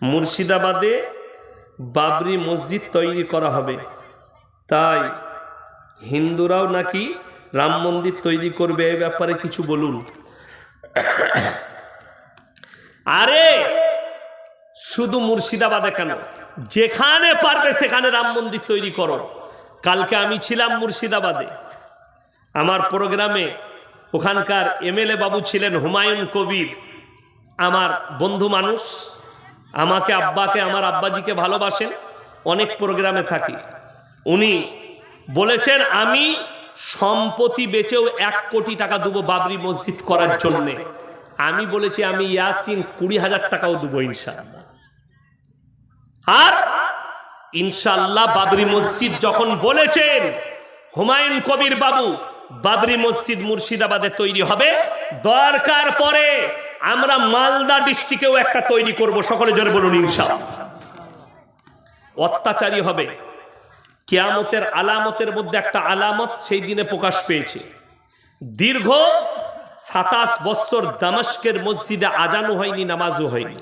মুর্শিদাবাদে বাবরি মসজিদ তৈরি করা হবে, তাই হিন্দুরাও নাকি রাম মন্দির তৈরি করবে, এই ব্যাপারে কিছু বলুন। আরে শুধু মুর্শিদাবাদে কেন, যেখানে পারবে সেখানে রাম মন্দির তৈরি করো। কালকে আমি ছিলাম মুর্শিদাবাদে, আমার প্রোগ্রামে ওখানকার এমএলএ বাবু ছিলেন হুমায়ুন কবির, আমার বন্ধু মানুষ, আমাকে আব্বাকে আমার আব্বাজিকে ভালোবাসেন, অনেক প্রোগ্রামে থাকি। উনি বলেছেন আমি সম্পত্তি বেচেও 1 কোটি টাকা দেবো বাবরি মসজিদ করার জন্যে। আমি বলেছি আমি ইয়াসিন 20,000 টাকাও দেবো ইনশাআল্লাহ। আর ইনশাআল্লাহ বাবরি মসজিদ যখন বলেছেন হুমায়ুন কবির বাবু, বাবরি মসজিদ মুর্শিদাবাদে তৈরি হবে, দরকার পরে আমরা মালদা ডিস্ট্রিক্টেও একটা তৈরি করব। সকলে জোরে বলুন ইনশাআল্লাহ। অত্যাচারী হবে, কিয়ামতের আলামতের মধ্যে একটা আলামত সেই দিনে প্রকাশ পেয়েছে। দীর্ঘ 27 বছর দামেস্কের মসজিদে আজানও হয়নি, নামাজও হয়নি।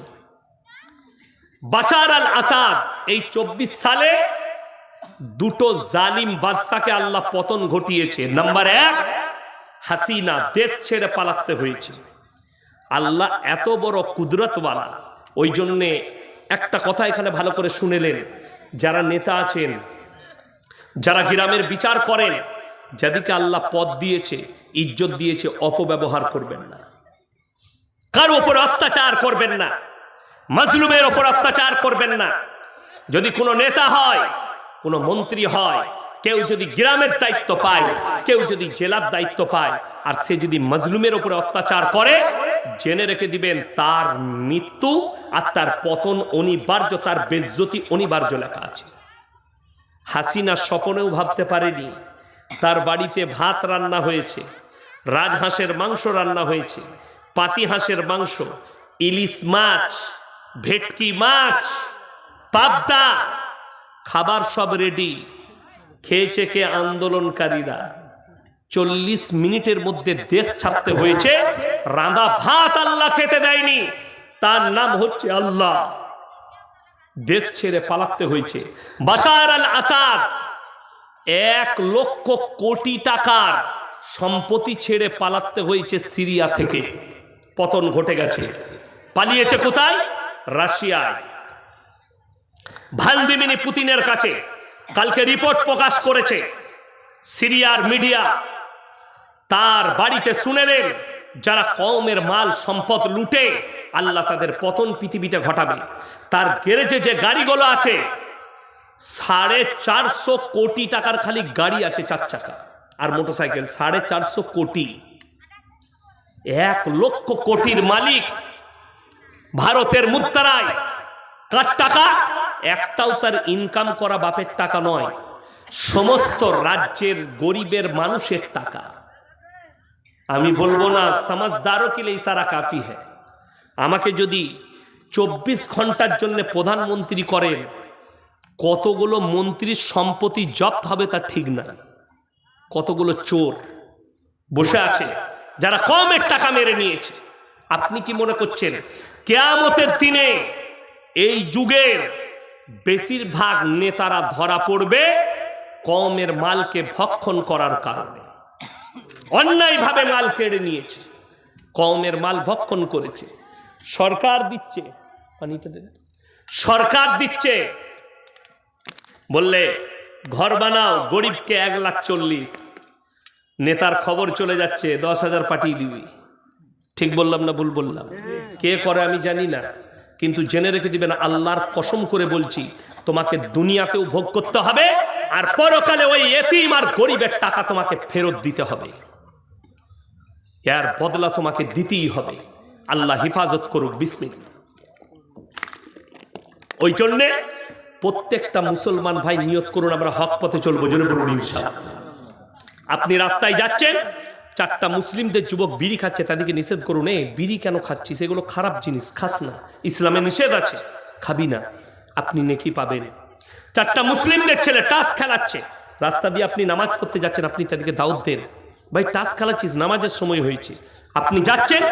বাশার আল আসাদ এই 24 সালে দুটো জালিম বাদশাকে আল্লাহ পতন ঘটিয়েছে। নাম্বার 1 হাসিনা, দেশ ছেড়ে পালাতে হয়েছে। আল্লাহ এত বড় কুদরতওয়ালা, ওই জন্যে একটা কথা এখানে ভালো করে শুনেলেন, যারা নেতা আছেন, যারা গ্রামের বিচার করেন, যাদেরকে আল্লাহ পদ দিয়েছে, ইজ্জত দিয়েছে, অপব্যবহার করবেন না, কারো উপর অত্যাচার করবেন না, মাজলুমের উপর অত্যাচার করবেন না। যদি কোনো নেতা হয়, কোনো মন্ত্রী হয়, কেউ যদি গ্রামের দায়িত্ব পায়, কেউ যদি জেলার দায়িত্ব পায়, আর সে যদি মাজলুমের উপরে অত্যাচার করে, জেনে রেখে দিবেন তার মৃত্যু আর তার পতন অনিবার্য, তার বেজ্জতি অনিবার্য লেখা আছে। হাসিনা স্বপ্নেও ভাবতে পারেনি তার বাড়িতে ভাত রান্না হয়েছে, রাজহাঁসের মাংস রান্না হয়েছে, পাতি হাঁসের মাংস, ইলিশ মাছ, ভেটকি মাছ, পাবদা, খাবার সব রেডি। খেয়েছে কে? আন্দোলনকারীরা। 40 মিনিটের মধ্যে দেশ ছাড়তে হয়েছে। রাঁধা ভাত আল্লাহ খেতে দেয়নি, তার নাম হচ্ছে আল্লাহ। দেশ ছেড়ে পালাতে হয়েছে। বাশার আল আসাদ 1 লক্ষ কোটি টাকার সম্পত্তি ছেড়ে পালাতে হয়েছে সিরিয়া থেকে। পতন ঘটে গেছে। পালিয়েছে কোথায়? রাশিয়ায়, ভ্লাদিমির পুতিনের কাছে। কালকে রিপোর্ট প্রকাশ করেছে সিরিয়ার মিডিয়া। তার বাড়িতে শুনেলেন যারা কওমের মাল সম্পদ লুটে, আল্লাহ তাদের পতন পৃথিবীতে ঘটাবে। তার গ্যারেজে যে গাড়িগুলো আছে, 450 কোটি টাকার খালি গাড়ি আছে, 4 চাকা আর মোটরসাইকেল, 450 কোটি। 1 লক্ষ কোটির মালিক ভারতের মুদ্রায়। কার টাকা? একটাও তার ইনকাম করা বাপের টাকা নয়, সমস্ত রাজ্যের গরিবের মানুষের টাকা। আমি বলবো না সমাজদারও কে লিয়ে ইশারা কাফি হ্যায়। আমাকে যদি 24 ঘন্টার জন্য প্রধানমন্ত্রী করেন, কতগুলো মন্ত্রীর সম্পত্তি জব্দ হবে তা ঠিক না। কতগুলো চোর বসে আছে যারা কমের টাকা মেরে নিয়েছে। আপনি কি মনে করছেন কিয়ামতের দিনে এই যুগের বেশিরভাগ নেতারা ধরা পড়বে কমের মালকে ভক্ষণ করার কারণে? অন্যায়ভাবে মাল কেড়ে নিয়েছে, কমের মাল ভক্ষণ করেছে। সরকার দিচ্ছে, পানিটা দেন, সরকার দিচ্ছে, বললে ঘর বানাও, গরিবকে 1,40,000। নেতার খবর চলে যাচ্ছে 10,000 পাঠিয়ে দিবি। ঠিক বললাম না ভুল বললাম? কে করে আমি জানি না, কিন্তু জেনে রেখে দিবেন, আল্লাহর কসম করে বলছি, তোমাকে দুনিয়াতেও ভোগ করতে হবে, আর পরকালে ওই এতিম আর গরিবের টাকা তোমাকে ফেরত দিতে হবে। এর বদলা তোমাকে দিতেই হবে। আল্লাহ হেফাজত করুক। বিসমিল্লাহ। ওই জন্যে প্রত্যেকটা মুসলমান ভাই নিয়ত করুন, আমরা হক পথে চলবো। জন্য বলুন ইনশাআল্লাহ। আপনি রাস্তায় যাচ্ছেন, 4টা মুসলিমদের যুবক বিড়ি খাচ্ছে, তাদেরকে নিষেধ করুন, এই বিড়ি কেন খাচ্ছিস, এগুলো খারাপ জিনিস, খাস না, ইসলামে নিষেধ আছে, খাবি না, আপনি নেকি পাবেন। 4টা মুসলিমদের ছেলে টাস খেলাচ্ছে, রাস্তা দিয়ে আপনি নামাজ পড়তে যাচ্ছেন, আপনি তাদেরকে দাওয়াত দেন, ভাই টাস খেলাচ্ছিস, নামাজের সময় হয়েছে। আপনি যাচ্ছেন,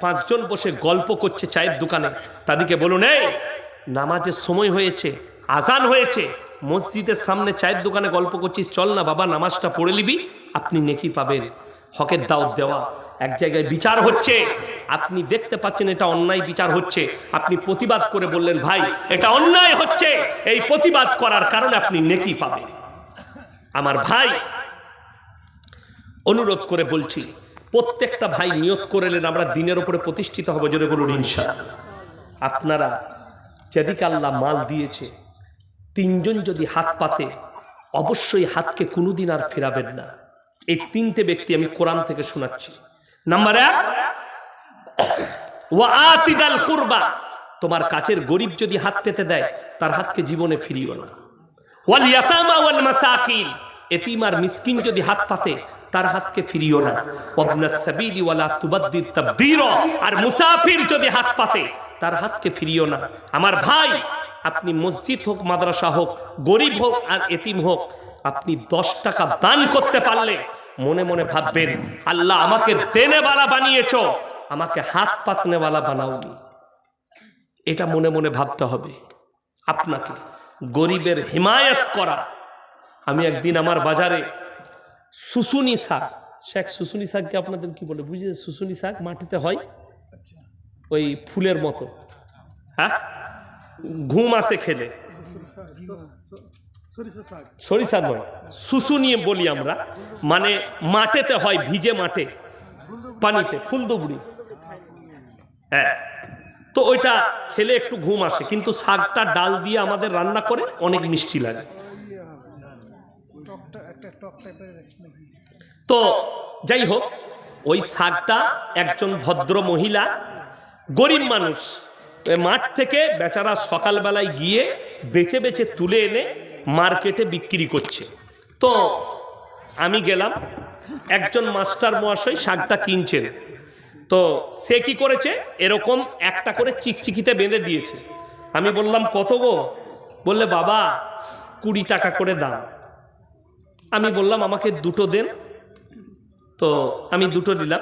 5 জন বসে গল্প করছে চায়ের দোকানে, তাদেরকে বলুন, এই নামাজের সময় হয়েছে, আজান হয়েছে, মসজিদের সামনে চায়ের দোকানে গল্প করছিস, চল না বাবা নামাজটা পড়ে নিবি, আপনি নেকি পাবেন। হকের দাওয়াত দেওয়া, এক জায়গায় বিচার হচ্ছে, আপনি দেখতে পাচ্ছেন এটা অন্যায় বিচার হচ্ছে, আপনি প্রতিবাদ করে বললেন ভাই এটা অন্যায় হচ্ছে, এই প্রতিবাদ করার কারণে আপনি নেকি পাবেন। আমার ভাই অনুরোধ করে বলছি, প্রত্যেকটা ভাই নিয়ত করে নেন আমরা দিনের উপরে প্রতিষ্ঠিত হব, জোরে বলুন ইনশাআল্লাহ। আপনারা যেদিকে আল্লাহ মাল দিয়েছে, তিনজন যদি হাত পাতে অবশ্যই হাতকে কোনোদিন আর ফেরাবেন না। এই তিনটে ব্যক্তি আমি কোরআন থেকে শোনাচ্ছি। নাম্বার 1, ওয়া আতিদাল কুরবা, তোমার কাছের গরিব যদি হাত পেতে দেয় তার হাতকে জীবনে ফিরিও না। ওয়াল ইয়াতামা ওয়াল মাসাকিন, এতিম আর মিসকিন যদি হাত পাতে তার হাতকে ফিরিও না। ওয়াবনাস সাবিলি ওয়ালা তুবাদ্দির তাবদীরা, আর মুসাফির যদি হাত পাতে তার হাতকে ফিরিও না। আমার ভাই, আপনি মসজিদ হোক, মাদ্রাসা হোক, গরিব হোক আর এতিম হোক, আপনি 10 টাকা দান করতে পারলে মনে মনে ভাববেন আল্লাহ আমাকে দেনেওয়ালা বানিয়েছো, আমাকে হাত পাতনেওয়ালা বানাওনি। এটা মনে মনে ভাবতে হবে আপনাকে, গরিবের হিমায়ত করা। আমি একদিন আমার বাজারে শুশুনি শাক, শেখ শুশুনি শাককে আপনাদের কি বলে বুঝে? শুশুনি শাক মাটিতে হয়, ওই ফুলের মতো, হ্যাঁ, ঘুম আসে খেলে, সরিষা নয়, শুশুনি বলি আমরা, মানে মাঠেতে হয়, ভিজে মাঠে, পানিতে, ফুলদুবড়ি, হ্যাঁ। তো ওইটা খেলে একটু ঘুম আসে, কিন্তু শাকটা ডাল দিয়ে আমাদের রান্না করে অনেক মিষ্টি লাগে। তো যাই হোক, ওই শাকটা একজন ভদ্র মহিলা, গরিব মানুষ, মাঠ থেকে বেচারা সকালবেলায় গিয়ে বেচে বেচে তুলে এনে মার্কেটে বিক্রি করছে। তো আমি গেলাম, একজন মাস্টার মহাশয় শাকটা কিনছেন। তো সে কি করেছে, এরকম একটা করে চিকচিকিতে বেঁধে দিয়েছে। আমি বললাম কত গো? বললে বাবা 20 টাকা করে দাম। আমি বললাম আমাকে 2টো দেন। তো আমি 2টো দিলাম।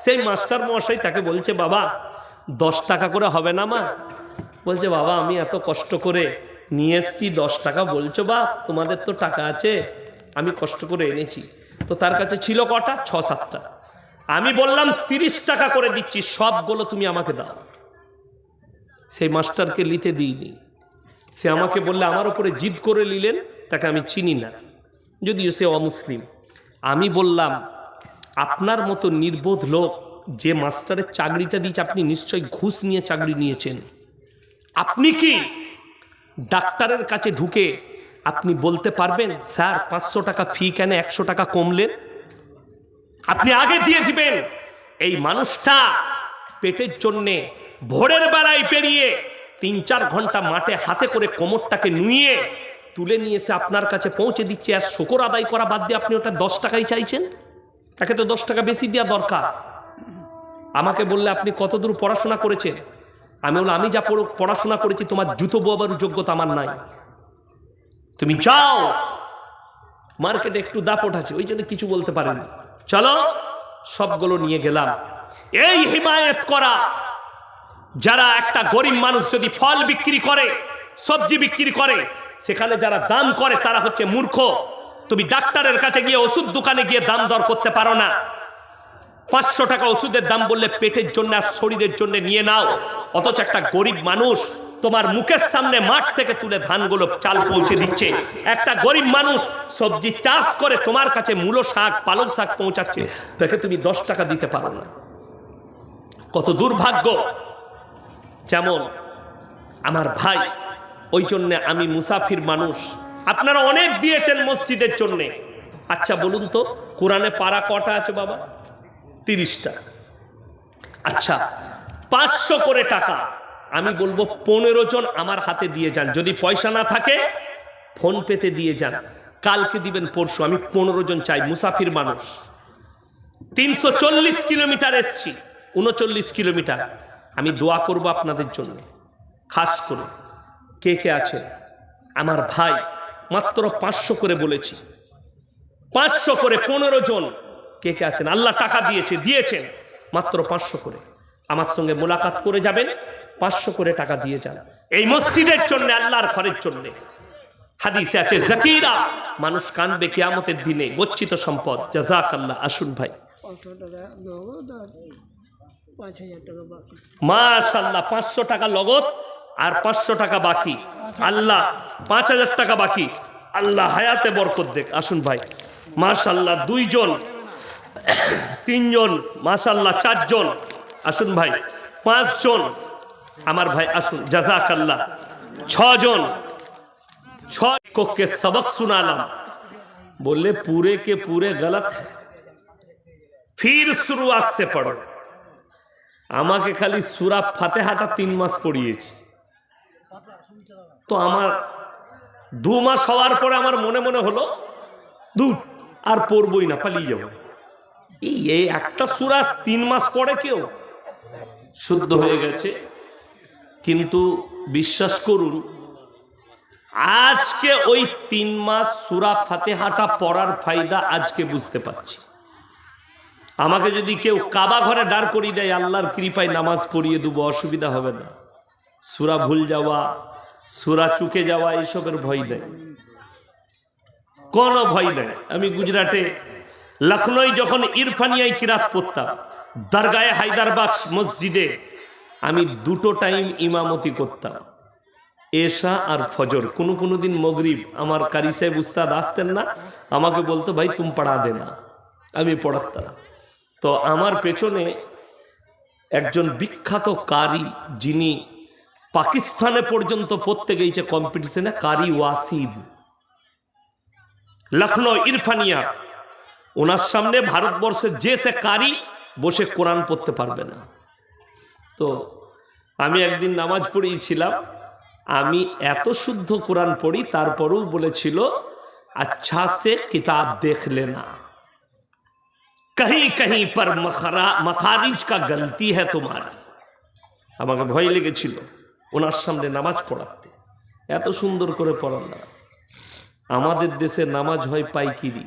সেই মাস্টার মহাশয় তাকে বলছে বাবা 10 টাকা করে হবে না মা? বলছে বাবা আমি এত কষ্ট করে নিয়ে এসছি, 10 টাকা বলছো? বা তোমাদের তো টাকা আছে, আমি কষ্ট করে এনেছি। তো তার কাছে ছিল কটা? 6-7টা। আমি বললাম 30 টাকা করে দিচ্ছি, সবগুলো তুমি আমাকে দাও। সেই মাস্টারকে নিতে দিইনি। সে আমাকে বললে আমার উপরে জিদ করে নিলেন, তাকে আমি চিনি না, যদিও সে অমুসলিম। আমি বললাম আপনার মতো নির্বোধ লোক যে মাস্টারের চাকরিটা দিয়েছে, আপনি নিশ্চয়ই ঘুষ নিয়ে চাকরি নিয়েছেন। আপনি কি ডাক্তারের কাছে ঢুকে আপনি বলতে পারবেন স্যার 500 টাকা ফি কেন 100 টাকা কমলেন? আপনি আগে দিয়ে দিবেন। এই মানুষটা পেটের জন্যে ভোরের বেলায় পেরিয়ে 3-4 ঘন্টা মাঠে হাতে করে কোমরটাকে নুয়ে তুলে নিয়ে এসে আপনার কাছে পৌঁছে দিচ্ছে, আর শুকর আদায় করা বাদ দিয়ে আপনি ওটা 10 টাকাই চাইছেন। তাকে তো 10 টাকা বেশি দেওয়া দরকার। আমাকে বললে আপনি কতদূর পড়াশোনা করেছেন? আমি বললাম আমি যা পড়াশোনা করেছি তোমার জুতো বোয়াবার যোগ্যতা আমার নাই। তুমি যাও, মার্কেটে একটু দাপট আছে, ওই জন্য কিছু বলতে পারেন। চলো, সবগুলো নিয়ে গেলাম। এই হিমায়ত করা, যারা একটা গরিব মানুষ যদি ফল বিক্রি করে, সবজি বিক্রি করে, সেখানে যারা দাম করে তারা হচ্ছে মূর্খ। তুমি ডাক্তারের কাছে গিয়ে, ওষুধ দোকানে গিয়ে দাম দর করতে পারো না। 500 টাকা ওষুধের দাম বললে পেটের জন্য আর শরীরের জন্য নিয়ে নাও, অথচ একটা গরিব মানুষ তোমার মুখের সামনে মাঠ থেকে তুলে ধানগুলো চাল পৌঁছে দিচ্ছে। একটা গরিব মানুষ সবজি চাষ করে তোমার কাছে মূলো শাক, পালং শাক পৌঁছাচ্ছে, তাকে তুমি 10 টাকা দিতে পারো না। কত দুর্ভাগ্য। যেমন আমার ভাই, ওই জন্যে আমি মুসাফির মানুষ। আপনারা অনেক দিয়েছেন মসজিদের জন্যে। আচ্ছা বলুন তো, কোরআনে পারা কটা আছে বাবা? 30টা। আচ্ছা 500 করে টাকা, আমি বলবো 15 জন আমার হাতে দিয়ে যান। যদি পয়সা না থাকে ফোন পেতে দিয়ে যান, কালকে দিবেন পরশু। আমি 15 জন চাই, মুসাফির মানুষ। 340 কিলোমিটার এসছি, 39 কিলোমিটার। আমি দোয়া করব আপনাদের জন্য, খাস করে কে কে আছে আমার ভাই। মাত্র 500 করে বলেছি, 500 করে 15 জন কে কে আছেন? আল্লাহ টাকা দিয়েছেন, মাত্র 500 করে। আমার সঙ্গে মোলাকাত করে যাবেন, 500 করে টাকা দিয়ে যান এই মসজিদের জন্য, আল্লাহর ঘরের জন্য। হাদিসে আছে জাকিরা, মানুষ কানবে কিয়ামতের দিনে, গচ্ছিত সম্পদ। জাযাকাল্লাহ। আসুন ভাই, 500 টাকা নগদ আর 5000 টাকা বাকি। মাশাআল্লাহ, 500 টাকা নগদ আর 500 টাকা বাকি। আল্লাহ 5000 টাকা বাকি। আল্লাহ হায়াতে বরকত দেখ। আসুন ভাই, মাশাআল্লাহ। 2 জন, 3 জন, মাশাআল্লাহ 4 জন। আসুন ভাই, 5 জন আমার ভাই। আসুন, জাযাকাল্লাহ। 6 জন, 6 को के सबक सुनालाम, बोले पूरे के पूरे गलत है, फिर शुरुआत से पढ़ो। আমাকে খালি সূরা ফাতিহাটা 3 মাস পড়িয়েছি, তো আমার 2 মাস হওয়ার পরে আমার মনে মনে হলো দূর আর পড়বই না, পালিয়ে যাব। এই একটা সূরা 3 মাস পড়ে কেউ শুদ্ধ হয়ে গেছে। কিন্তু বিশ্বাস করুন, আজকে ওই 3 মাস সূরা ফাতিহাটা পড়ার ফায়দা আজকে বুঝতে পারছি। আমাকে যদি কেউ কাবা ঘরে দাঁড় করিয়ে দেয়, আল্লাহর কৃপায় নামাজ পড়িয়ে দেবো, অসুবিধা হবে না। সূরা ভুল যাওয়া, সূরা চুকে যাওয়া, এইসবের ভয় নেই, কোনো ভয় নেই। আমি গুজরাটে লখনৌ যখন ইরফানিয়ায় কিরাত পড়তাম, দরগায়ে হায়দারবাগ মসজিদে আমি 2টো টাইম ইমামতি করতাম, এশা আর ফজর। কোনো দিন মগরিব। আমার কারি সাহেব উস্তাদ আসতেন না, আমাকে বলতো ভাই তুমি পড়া দে না, আমি পড়াতাম। তো আমার পেছনে একজন বিখ্যাত কারি, যিনি পাকিস্তানে পর্যন্ত পড়তে গিয়েছে কম্পিটিশনে, কারি ওয়াসিম, লখনৌ ইরফানিয়া। ওনার সামনে ভারতবর্ষের যে সে কারি বসে কোরআন পড়তে পারবে না। তো আমি একদিন নামাজ পড়িয়েছিলাম, আমি এত শুদ্ধ কোরআন পড়ি, তারপরেও বলেছিল আচ্ছা সে কিতাব দেখ লেনা, কहीं कहीं पर मखारिज का गलती है तुम्हारी। আমাকে ভয় লেগেছিল ওনার সামনে নামাজ পড়াতে, এত সুন্দর করে পড়ানো। আমাদের দেশে নামাজ হয় পাইকিরি,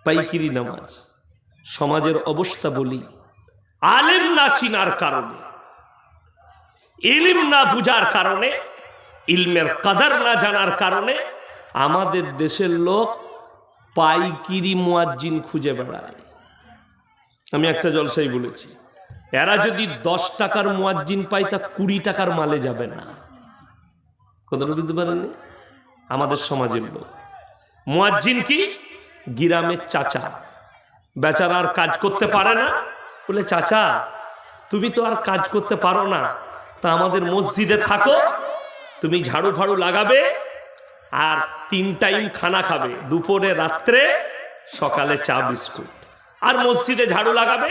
পাইকিরি নামাজ। সমাজের অবস্থা বলি, আলেম না চিনার কারণে, ইলম না বুঝার কারণে, ইলমের কদর না জানার কারণে আমাদের দেশের লোক পাইকিরি মুয়াজ্জিন খুঁজে বেড়ায়। আমি একটা জলসাই বলেছি, এরা যদি 10 টাকার মুয়াজ্জিন পায় তা 20 টাকার মালে যাবে না। কথাটা বুঝতে পারেননি? আমাদের সমাজের লোক মুয়াজ্জিন কি, গ্রামের চাচা, বেচারা আর কাজ করতে পারে না, বলে চাচা তুমি তো আর কাজ করতে পারো না, তা আমাদের মসজিদে থাকো, তুমি ঝাড়ু ফাড়ু লাগাবে আর 3 টাইম খানা খাবে, দুপুরে, রাত্রে, সকালে চা বিস্কুট, আর মসজিদে ঝাড়ু লাগাবে,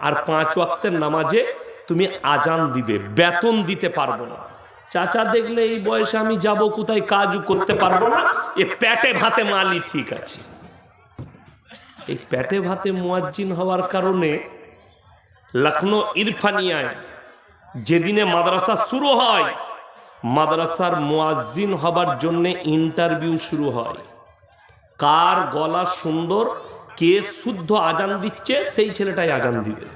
আর 5 ওয়াক্তের নামাজে তুমি আজান দিবে, বেতন দিতে পারবো না। চাচা দেখলে এই বয়সে আমি যাব কোথায়, কাজও করতে পারবো না, এ পেটে ভাতে মালি ঠিক আছে। এই পেটে ভাতে মুয়াজ্জিন হওয়ার কারণে লখনৌ ইরফানিয়ায় যেদিনে মাদ্রাসা শুরু হয়, মাদ্রাসার মুয়াজ্জিন হবার জন্য ইন্টারভিউ শুরু হয়। কার গলা সুন্দর, কে শুদ্ধ আজান দিচ্ছে, সেই ছেলেটাই আজান দিবে।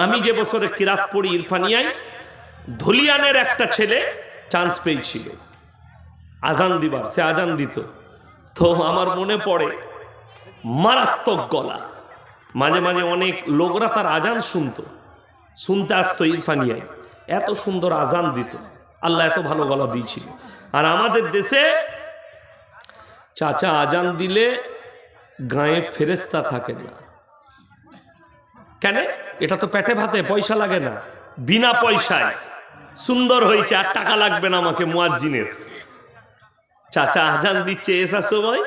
আমি যে বছরে কিরাত পড়ি ইরফানিয়ায়, ধুলিয়ানের একটা ছেলে চান্স পেয়েছিল আজান দিবার, সে আজান দিত। তো আমার মনে পড়ে, মারাত্মক গলা, মাঝে মাঝে অনেক লোকরা তার আজান শুনতে আসতো ইরফানিয়ায়, এত সুন্দর আজান দিত, আল্লাহ এত ভালো গলা দিয়েছিল। আর আমাদের দেশে চাচা আজান দিলে গায়ে ফেরেস্তা থাকে না। কেন? এটা তো পেটে ভাতে, পয়সা লাগে না, বিনা পয়সায় সুন্দর হয়েছে, আর টাকা লাগবে না আমাকে মুয়াজ্জিনের। চাচা আজান দিচ্ছে এসার সময়,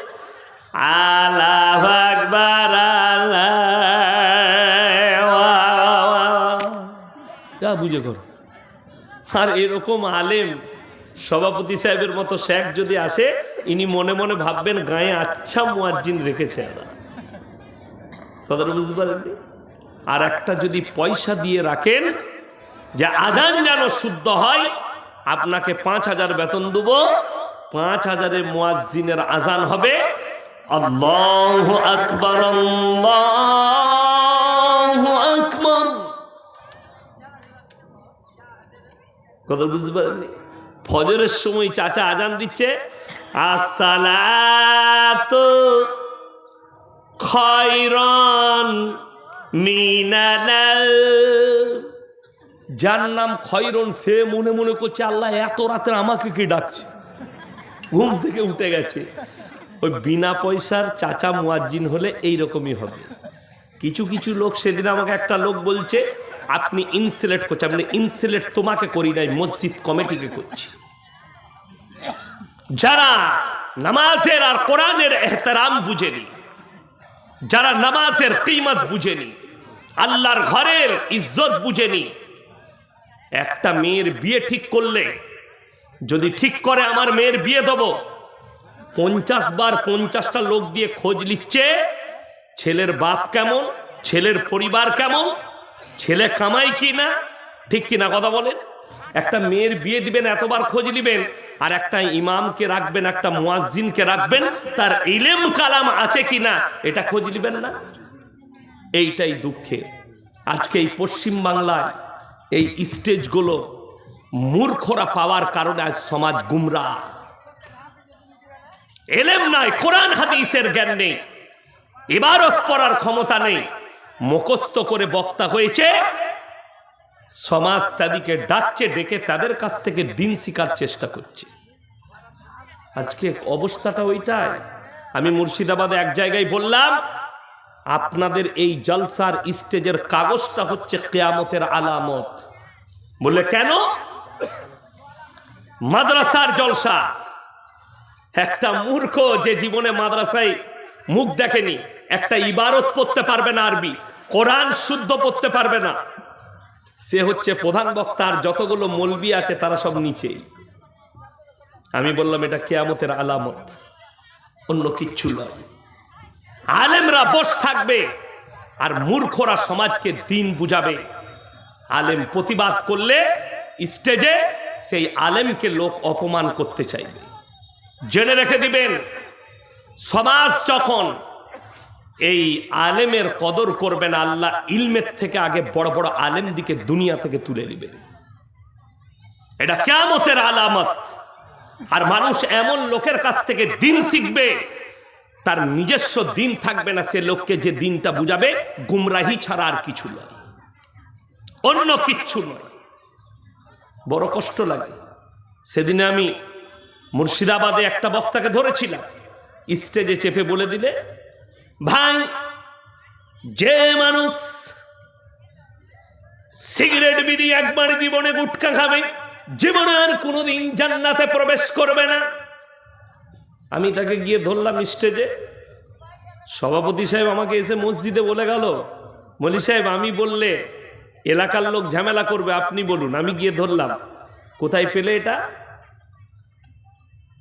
আল্লাহু আকবার, আল্লাহ বুঝে করো। আর এরকম আলেম সভাপতি সাহেবের মতো শেখ যদি আসে, ইনি মনে মনে ভাববেন গায়ে আচ্ছা মুয়াজ্জিন রেখেছে। কথাটা বুঝতে পারেননি? আর একটা যদি পয়সা দিয়ে রাখেন যে আজান যেন শুদ্ধ হয়, আপনাকে 5000 বেতন দেবো, 5000-এ মুয়াজ্জিনের আজান হবে আল্লাহু আকবার, আল্লাহু আকবার। কথা বুঝতে পারেননি? ফজরের সময় চাচা আজান দিচ্ছে, আসসালাতু খায়রুন মিনাল নাওম। যার নাম খয়রুন সে মনে মনে করছে আল্লাহ এত রাতে আমাকে কি ডাকছে, ঘুম থেকে উঠে গেছে। ওই বিনা পয়সার চাচা মুয়াজ্জিন হলে এইরকমই হবে। কিছু কিছু লোক, সেদিন আমাকে একটা লোক বলছে আপনি ইনসুলেট করছেন। আপনি ইনসুলেট তোমাকে করি নাই, মসজিদ কমিটিকে করছি। যারা নামাজের আর কোরআনের এহতেরাম বুঝেনি, যারা নামাজের কিমত বুঝেনি, আল্লাহর ঘরের ইজ্জত বুঝেনি, একটা মেয়ের বিয়ে ঠিক করলে যদি ঠিক করে আমার মেয়ের বিয়ে দেবো, 50 বার 50টা লোক দিয়ে খোঁজ নিচ্ছে ছেলের বাপ কেমন, ছেলের পরিবার কেমন, ছেলে কামাই কি না, ঠিক কিনা কথা বলেন? একটা মেয়ের বিয়ে দিবেন, এতবার খোঁজ নিবেন, আর একটা ইমামকে রাখবেন, একটা মুয়াজ্জিনকে রাখবেন, তার ইলম কালাম আছে কিনা এটা খোঁজ নিবেন না। এইটাই দুঃখের। আজকে এই পশ্চিম বাংলায় এই স্টেজগুলো মূর্খরা পাওয়ার কারণে আজ সমাজ গুমরাহ। এলেম নাই, কোরআন হাদিসের জ্ঞান নেই, ইবারত পড়ার ক্ষমতা নেই, মুখস্থ করে বক্তা হয়েছে, সমাজ তাদেরকে ডাকছে, ডেকে তাদের কাছ থেকে দিন শিকার চেষ্টা করছে। আজকে অবস্থাটা ওইটাই। আমি মুর্শিদাবাদে এক জায়গায় বললাম, আপনাদের এই জলসার স্টেজের কাগজটা হচ্ছে কিয়ামতের আলামত। বলে কেন? মাদ্রাসার জলসা। একটা মূর্খ যে জীবনে মাদ্রাসায় মুখ দেখেনি, একটা ইবারত পড়তে পারবে না, আরবি কোরআন শুদ্ধ পড়তে পারবে না, সে হচ্ছে প্রধান বক্তা, আর যতগুলো মৌলবি আছে তারা সব নিচেই। আমি বললাম এটা কিয়ামতের আলামত, অন্য কিচ্ছু নয়। আলেমরা বস থাকবে আর মূর্খরা সমাজকে দিন বুঝাবে। আলেম প্রতিবাদ করলে স্টেজে সেই আলেমকে লোক অপমান করতে চাইবে। জেনে রেখে দিবেন, সমাজ যখন এই আলেমের কদর করবে না, আল্লাহ ইলমের থেকে আগে বড় বড় আলেম দিকে দুনিয়া থেকে তুলে দিবেন। এটা কিয়ামতের আলামত। আর মানুষ এমন লোকের কাছ থেকে দিন শিখবে, তার নিজস্ব দিন থাকবে না, সে লোককে যে দিনটা বুঝাবে গুমরাহি ছাড়া আর কিছু নয়, অন্য কিচ্ছু নয়। বড় কষ্ট লাগে। সেদিনে আমি মুর্শিদাবাদে একটা বক্তাকে ধরেছিলাম, স্টেজে চেপে বলে দিলে, ভাই যে মানুষ সিগারেট বিড়ি একবার জীবনে গুটখা খাবে, জীবনে আর কোনোদিন জান্নাতে প্রবেশ করবে না। আমি তাকে গিয়ে ধরলাম স্টেজে। সভাপতি সাহেব আমাকে এসে মসজিদে বলে গেল, মলি সাহেব আমি বললে এলাকার লোক ঝামেলা করবে, আপনি বলুন। আমি গিয়ে ধরলাম, কোথায় পেলে এটা?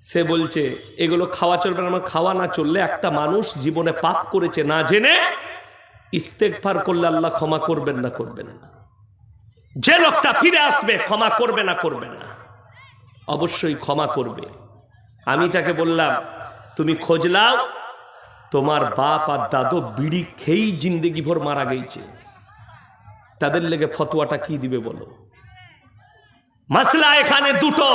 সে বলছে এগুলো খাওয়া চলবে না। আমার খাওয়া না চললে, একটা মানুষ জীবনে পাপ করেছে না জেনে, ইস্তেগফার করলে আল্লাহ ক্ষমা করবেন না? করবেন না। যে লোকটা ফিরে আসবে ক্ষমা করবে না? করবে না, অবশ্যই ক্ষমা করবে। আমি তাকে বললাম, তুমি খোঁজ লাও, তোমার বাপ আর দাদু বিড়ি খেয়েই জিন্দেগি ভর মারা গেছে, তাদের লেগে ফতোয়াটা কি দিবে বলো? মাসলা এখানে দুটো,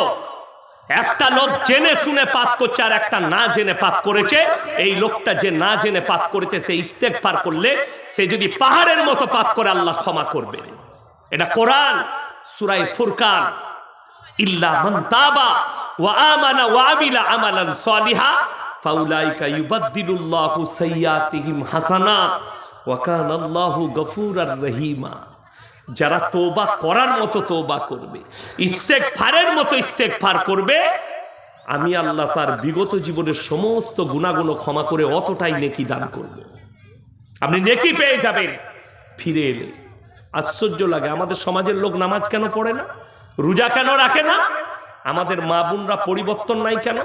একটা লোক জেনে শুনে পাপ করছে, আর একটা না জেনে পাপ করেছে। এই লোকটা যে না জেনে পাপ করেছে, সে ইস্তেগফার করলে, সে যদি পাহাড়ের মতো পাপ করে, আল্লাহ ক্ষমা করবে। এটা কোরআন, সূরা ফুরকান, ইল্লা মান তাবা ওয়া আমানা ওয়া আমিলা আমালান সালিহা ফাউলাইকা ইউবাদদিলুল্লাহু সাইয়্যাতিহিম হাসানাত ওয়া কানাল্লাহু গফুরার রহিমা। যারা তওবা করার মতো তওবা করবে, ইস্তেগফারের মতো ইস্তেগফার করবে, আমি আল্লাহ তার বিগত জীবনের সমস্ত গুনাহগুলো ক্ষমা করে অতটাই নেকি দান করব। আপনি নেকি পেয়ে যাবেন ফিরে এলে। আশ্চর্য লাগে, আমাদের সমাজের লোক নামাজ কেন পড়ে না, রোজা কেন রাখে না, আমাদের মা বোনরা পরিবর্তন নাই কেন?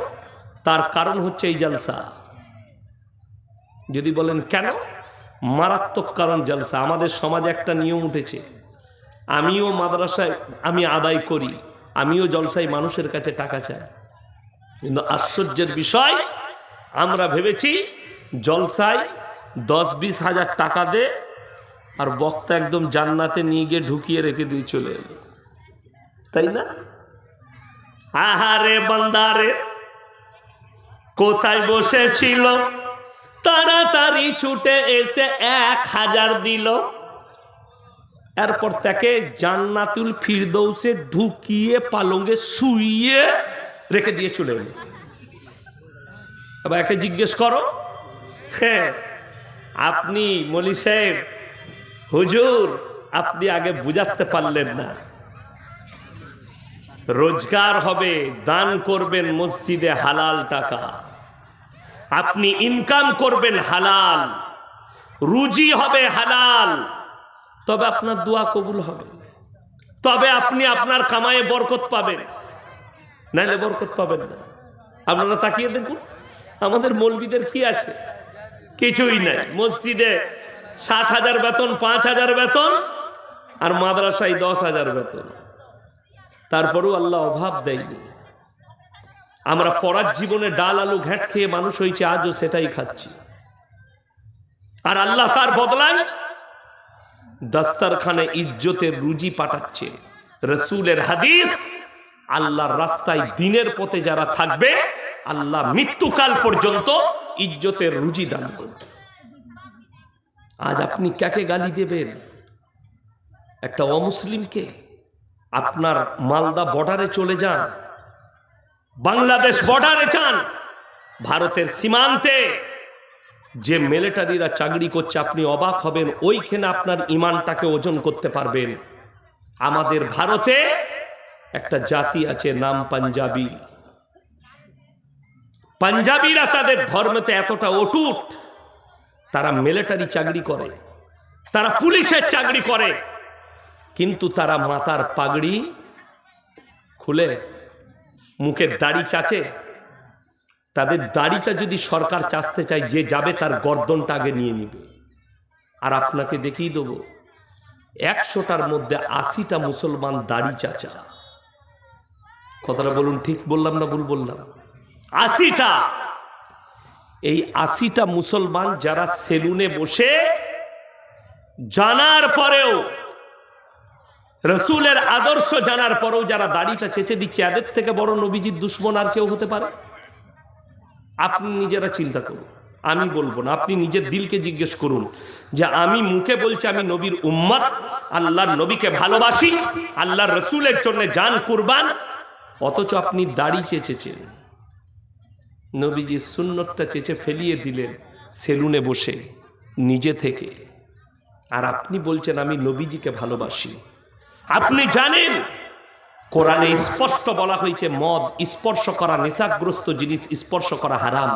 তার কারণ হচ্ছে এই জলসা। যদি বলেন কেন, মারাত্মক কারণ জলসা। আমাদের সমাজে একটা নিয়ম উঠেছে, আমিও মাদ্রাসায় আমি আদায় করি, আমিও জলসায় মানুষের কাছে টাকা চাই, কিন্তু আশ্চর্যের বিষয়, আমরা ভেবেছি জলসায় 10-20 হাজার টাকা দে, আর বক্তা একদম জান্নাতে নিয়ে গিয়ে ঢুকিয়ে রেখে দিয়ে চলে এলো, তাই না? আহারে বান্দারে কোথায় বসেছিল, তাড়াতাড়ি ছুটে এসে 1000 দিল। এরপর তাকে জান্নাতুল ফিরদৌসে ঢুকিয়ে পালঙ্গে শুইয়ে রেখে দিয়ে চলে এলো। এবার একে জিজ্ঞেস করো, হ্যাঁ আপনি মলি সাহেব, হুজুর আপনি আগে বুঝাতে পারলেন না। রোজগার হবে, দান করবেন মসজিদে হালাল টাকা, আপনি ইনকাম করবেন হালাল, রুজি হবে হালাল, তবে আপনার দোয়া কবুল হবে, তবে আপনি আপনার কামায়ে বরকত পাবেন, নাহলে বরকত পাবেন না। আপনারা তাকিয়ে দেখুন আমাদের মৌলবীদের কি আছে, কিছুই নাই। মসজিদে 7,000 বেতন, 5,000 বেতন, আর মাদ্রাসায় 10,000 বেতন, তারপরেও আল্লাহ অভাব দেয়নি। আমরা পরার জীবনে ডাল আলু ঘ্যাট খেয়ে মানুষ হয়েছে, আজও সেটাই খাচ্ছি। আর আল্লাহ তার বদলায় দস্তরখানে ইজ্জতের রুজি পাঠাচ্ছে। রসুলের হাদিস, আল্লাহর রাস্তায় দিনের পথে যারা থাকবে আল্লাহ মৃত্যুকাল পর্যন্ত ইজ্জতের রুজি দান করবে। আজ আপনি কাকে গালি দেবেন? একটা অমুসলিমকে? আপনার মালদা বর্ডারে চলে যান, বাংলাদেশ বর্ডারে যান, ভারতের সীমান্তে যে মিলিটারিরা চাকরি করছে আপনি অবাক হবেন, ওইখানে আপনার ইমানটাকে ওজন করতে পারবেন। আমাদের ভারতে একটা জাতি আছে নাম পাঞ্জাবি। পাঞ্জাবিরা তাদের ধর্মেতে এতটা অটুট, তারা মিলিটারি চাকরি করে, তারা পুলিশের চাকরি করে, কিন্তু তারা মাথার পাগড়ি খুলে মুখের দাড়ি চাচে। তাদের দাড়িটা যদি সরকার চাচতে চায়, যে যাবে তার গর্দনটা আগে নিয়ে নিবে। আর আপনাকে দেখিয়ে দেবো 100টার মধ্যে 80টা মুসলমান দাড়ি চাচা। কথাটা বলুন, ঠিক বললাম না ভুল বললাম? 80টা। এই 80টা মুসলমান যারা সেলুনে বসে জানার পরেও, রসুলের আদর্শ জানার পরেও যারা দাড়িটা চেঁচে দিচ্ছে, এদের থেকে বড় নবীজির দুশ্মন আর কেউ হতে পারে? আপনি নিজেরা চিন্তা করুন, আমি বলবো না, আপনি নিজের দিলকে জিজ্ঞেস করুন যে আমি মুখে বলছি আমি নবীর উম্মত, আল্লাহর নবীকে ভালোবাসি, আল্লাহর রসুলের জন্য জান কুরবান, অথচ আপনি দাড়ি চেঁচেছেন, নবীজির সুন্নতটা চেঁচে ফেলিয়ে দিলেন সেলুনে বসে নিজে থেকে। আর আপনি বলছেন আমি নবীজিকে ভালোবাসি। আপনি জানেন কোরআনে স্পষ্ট বলা হয়েছে মদ স্পর্শ করা, নেশাগ্রস্ত জিনিস স্পর্শ করা হারাম।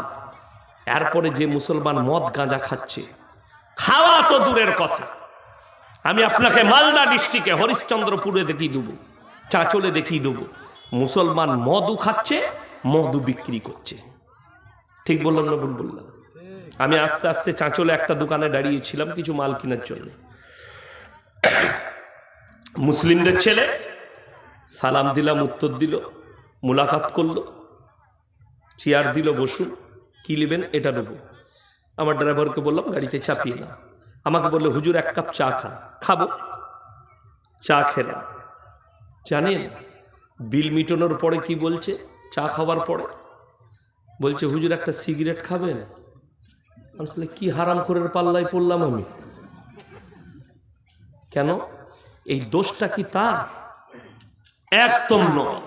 এরপরে যে মুসলমান মদ গাঁজা খাচ্ছে, খাওয়া তো দূরের কথা, আমি আপনাকে মালদা ডিস্ট্রিক্টে হরিশ্চন্দ্রপুরে দেখিয়ে দেবো, চাঁচলে দেখিয়ে দেবো, মুসলমান মদও খাচ্ছে, মদও বিক্রি করছে। ঠিক বললাম না ভুল বললাম? আমি আস্তে আস্তে চাঁচলে একটা দোকানে দাঁড়িয়েছিলাম কিছু মাল কেনার জন্য। মুসলিমদের ছেলে, সালাম দিলাম, উত্তর দিল, মুলাকাত করলো, চেয়ার দিল, বসুন, কি নেবেন? এটা নেবো। আমার ড্রাইভারকে বললাম গাড়িতে চাপিয়ে না। আমাকে বললো হুজুর 1 কাপ চা খান। খাবো। চা খেলাম। জানেন বিল মিটানোর পরে কি বলছে? চা খাওয়ার পরে বলছে হুজুর একটা সিগারেট খাবেন? আসলে কি হারাম করে পাল্লায় পড়লাম আমি? কেন? এই দোষটা কি তার? একদম নয়।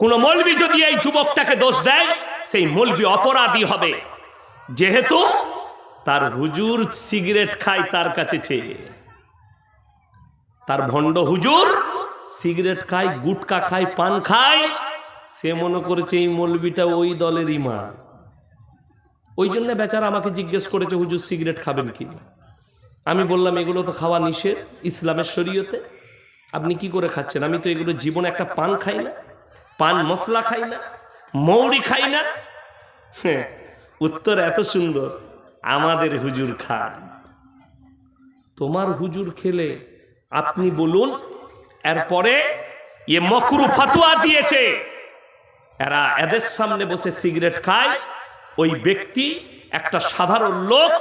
কোন মৌলবি যদি এই যুবকটাকে দোষ দেয়, সেই মৌলবি অপরাধী হবে, যেহেতু তার হুজুর সিগারেট খায় তার কাছে চেয়ে। তার ভণ্ড হুজুর সিগারেট খায়, গুটকা খায়, পান খায়, সে মনে করেছে এই মৌলবিটা ওই দলের ইমাম। ওই জন্য বেচারা আমাকে জিজ্ঞেস করেছে হুজুর সিগারেট খাবেন কি? আমি বললাম এগুলো তো খাওয়া নিষেধ ইসলামের শরীয়তে, আপনি কি করে খাচ্ছেন? আমি তো এগুলো জীবনে একটা পান খাই না, পান মশলা খাই না, মৌরি খাই না। উত্তর এত সুন্দর, আমাদের হুজুর খায়। তোমার হুজুর খেলে আপনি বলুন। এরপরে এ মকরু ফতোয়া দিয়েছে, এরা এদের সামনে বসে সিগারেট খায়। ওই ব্যক্তি একটা সাধারণ লোক,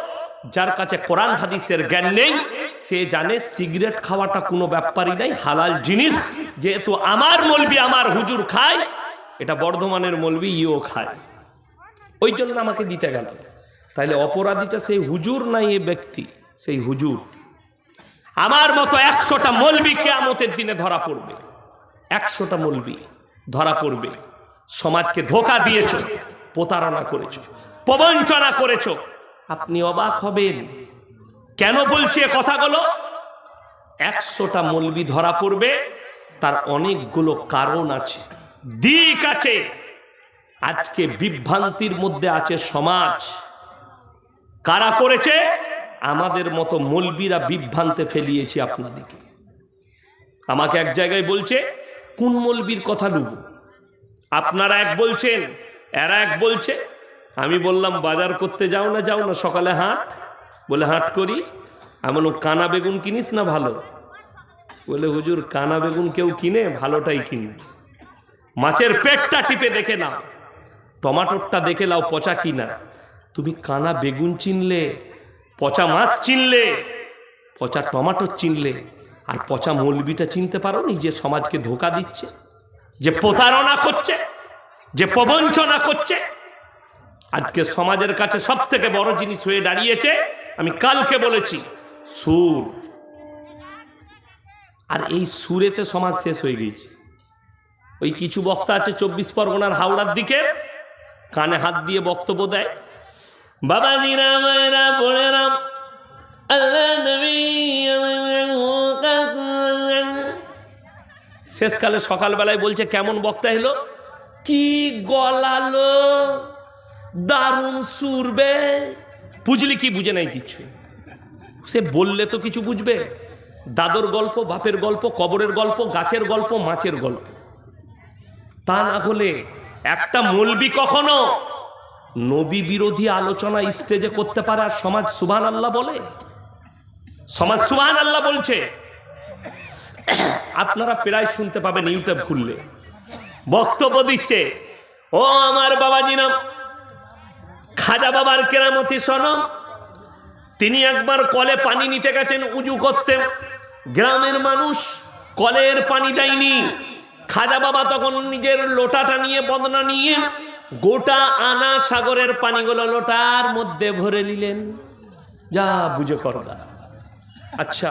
যার কাছে কোরআন হাদিসের জ্ঞান নেই, সে জানে সিগারেট খাওয়াটা কোনো ব্যাপারই নাই, হালাল জিনিস, যেহেতু আমার মৌলবি আমার হুজুর খায়, এটা বর্ধমানের মৌলবি ইও খায়, ওই জন্য আমাকে দিতে গেল। তাইলে অপরাধীটা সেই হুজুর নাই, এ ব্যক্তি সেই হুজুর। আমার মতো 100টা মৌলবি কিয়ামতের দিনে ধরা পড়বে, 100টা মৌলবি ধরা পড়বে। সমাজকে ধোঁকা দিয়েছ, প্রতারণা করেছ, প্রবঞ্চনা করেছ। আপনি অবাক হবেন কেন বলছি এ কথাগুলো। 100টা মৌলবি ধরা পড়বে, তার অনেকগুলো কারণ আছে, দিক আছে। আজকে বিভ্রান্তির মধ্যে আছে সমাজ। কারা করেছে? আমাদের মতো মৌলবীরা বিভ্রান্তে ফেলিয়েছি আপনাদেরকে। আমাকে এক জায়গায় বলছে কোন মৌলবীর কথা লুব, আপনারা এক বলছেন, এরা এক বলছে। আমি বললাম বাজার করতে যাও না, যাও না, সকালে হাট। বলে হাট করি। আমি বললাম কানা বেগুন কিনিস না ভালো? বলে হুজুর কানা বেগুন কেউ কিনে? ভালোটাই কিনি। মাছের পেটটা টিপে দেখে নাও, টমাটোরটা দেখে নাও পচা কিনা। তুমি কানা বেগুন চিনলে, পচা মাছ চিনলে, পচা টমাটো চিনলে, আর পচা মৌলবিটা চিনতে পারো নি? যে সমাজকে ধোঁকা দিচ্ছে, যে প্রতারণা করছে, যে প্রবঞ্চনা করছে। আজকে সমাজের কাছে সব থেকে বড় জিনিস হয়ে দাঁড়িয়েছে, আমি কালকে বলেছি, সুর। আর এই সুরেতে সমাজ শেষ হয়ে গেছে। ওই কিছু বক্তা আছে 24 পরগনার হাওড়ার দিকে, কানে হাত দিয়ে বক্তব্য দেয়, বাবাজিরা মায়েরা বোনেরা, আল্লাহ নবী শেষকালে সকালবেলায় বলছে কেমন বক্তা এলো, কি গলালো, দারুণ সুরবে। বুঝলি কি? বুঝে নাই কিছু। সে বললে তো কিছু বুঝবে। দাদর গল্প, বাপের গল্প, কবরের গল্প, গাছের গল্প, মাছের গল্প। তা না হলে একটা মৌলবি কখনো নবী বিরোধী আলোচনা স্টেজে করতে পারে আর সমাজ সুবহানাল্লাহ বলে? সমাজ সুবহানাল্লাহ বলছে। আপনারা প্রায় শুনতে পাবেন ইউটিউব খুললে বক্তব্য দিচ্ছে, ও আমার বাবাজিরা, খাজা বাবার কেরামতি সনম। তিনি একবার কলে পানি নিতে গেছেন উজু করতে, গ্রামের মানুষ কলের পানি দেয়নি। খাজা বাবা তখন নিজের লোটাটা নিয়ে, বদনা নিয়ে গোটা আনা সাগরের পানিগুলো লোটার মধ্যে ভরে নিলেন। যা বুঝে করবা। আচ্ছা।